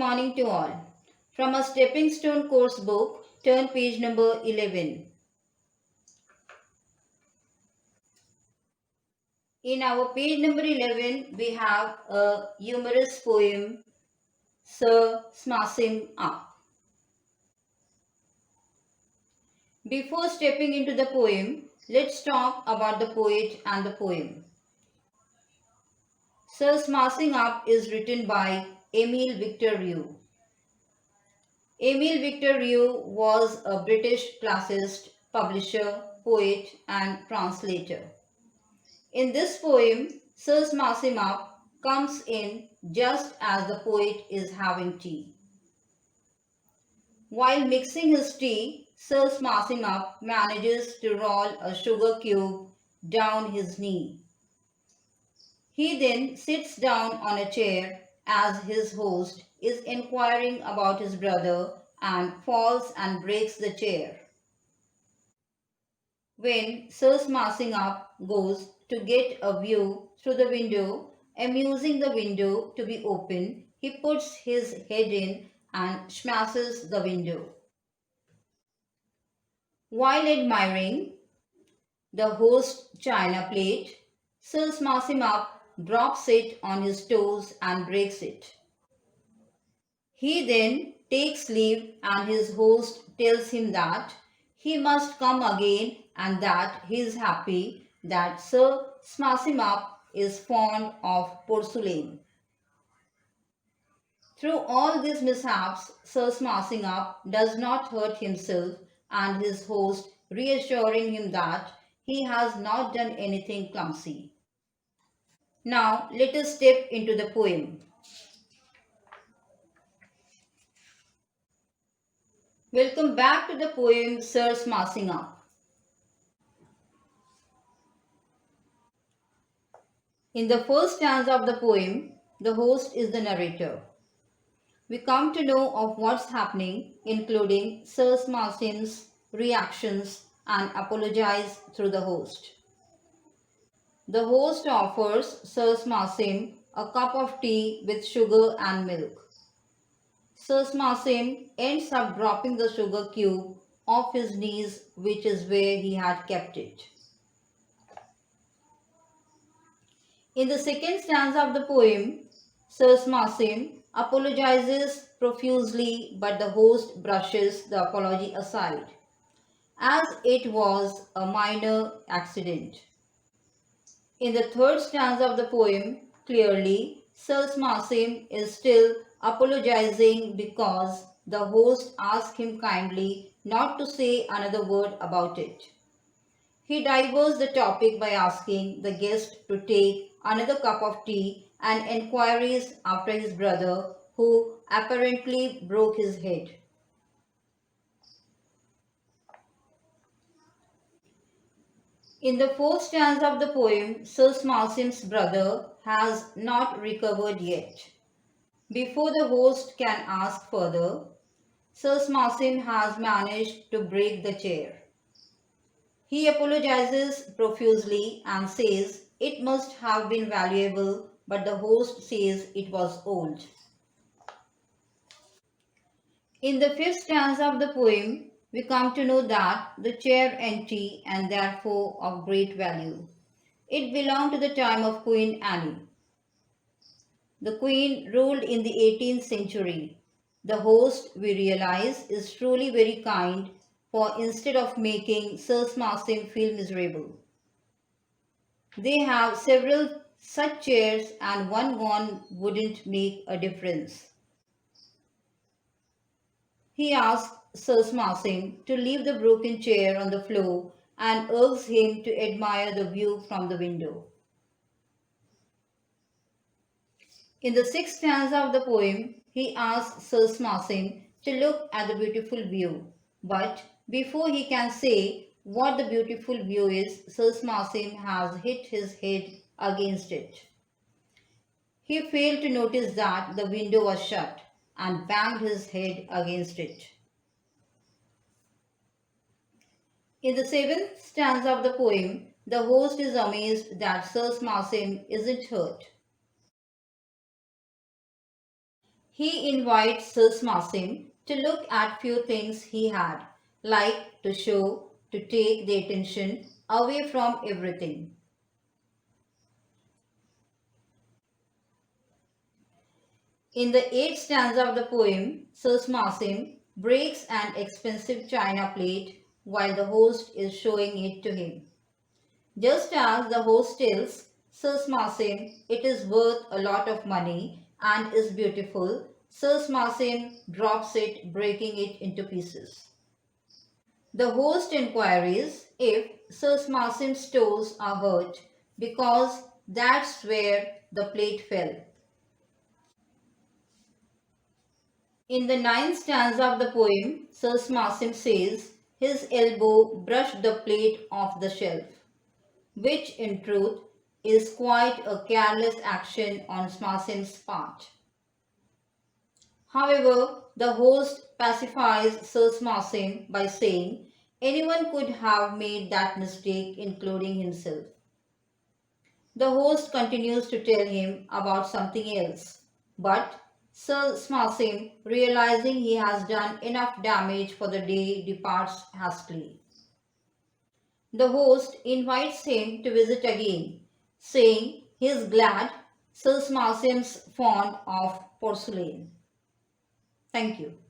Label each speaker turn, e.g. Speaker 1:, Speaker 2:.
Speaker 1: morning to all. From a stepping stone course book, turn page number 11. In our page number 11, we have a humorous poem, Sir Smasham Up. Before stepping into the poem, let's talk about the poet and the poem. Sir Smasham Up is written by Emile Victor Rieu. Emile Victor Rieu was a British classicist, publisher, poet and translator. In this poem, Sir Smasham Up comes in just as the poet is having tea. While mixing his tea, Sir Smasham Up manages to roll a sugar cube down his knee. He then sits down on a chair as his host is inquiring about his brother and falls and breaks the chair. When Sir Smasham Up goes to get a view through the window, amusing the window to be open, he puts his head in and smashes the window. While admiring the host's china plate, Sir Smasham Up drops it on his toes and breaks it. He then takes leave and his host tells him that he must come again and that he is happy that Sir Smasham Up is fond of porcelain. Through all these mishaps, Sir Smasham Up does not hurt himself and his host reassuring him that he has not done anything clumsy. Now let us step into the poem. Welcome back to the poem Sir Smasham Up. In the first stanza of the poem, the host is the narrator. We come to know of what's happening, including Sir Smasham's reactions and apologize through the host. The host offers Sir Smasham a cup of tea with sugar and milk. Sir Smasham ends up dropping the sugar cube off his knees, which is where he had kept it. In the second stanza of the poem, Sir Smasham apologizes profusely, but the host brushes the apology aside, as it was a minor accident. In the third stanza of the poem, clearly, Sir Smasham is still apologizing because the host asked him kindly not to say another word about it. He diverts the topic by asking the guest to take another cup of tea and inquires after his brother, who apparently broke his head. In the fourth stanza of the poem, Sir Smasham's brother has not recovered yet. Before the host can ask further, Sir Smasham has managed to break the chair. He apologizes profusely and says it must have been valuable, but the host says it was old. In the fifth stanza of the poem, we come to know that the chair empty and therefore of great value. It belonged to the time of Queen Anne. The Queen ruled in the 18th century. The host, we realize, is truly very kind, for instead of making Sir Smasham feel miserable, they have several such chairs and one gone wouldn't make a difference. He asks Sir Smasham to leave the broken chair on the floor and urges him to admire the view from the window. In the sixth stanza of the poem, he asks Sir Smasham to look at the beautiful view. But before he can say what the beautiful view is, Sir Smasham has hit his head against it. He failed to notice that the window was shut and banged his head against it. In the seventh stanza of the poem, the host is amazed that Sir Smasham isn't hurt. He invites Sir Smasim to look at few things he had, like to show, to take the attention away from everything. In the eighth stanza of the poem, Sir Smasim breaks an expensive china plate while the host is showing it to him. Just as the host tells Sir Smasim it is worth a lot of money and is beautiful, Sir Smasim drops it, breaking it into pieces. The host inquires if Sir Smasim's toes are hurt because that's where the plate fell. In the ninth stanza of the poem, Sir Smasim says his elbow brushed the plate off the shelf, which in truth is quite a careless action on Smasim's part. However, the host pacifies Sir Smasim by saying anyone could have made that mistake, including himself. The host continues to tell him about something else, but Sir Smasim, realizing he has done enough damage for the day, departs hastily. The host invites him to visit again, saying he is glad Sir Smasim's fond of porcelain. Thank you.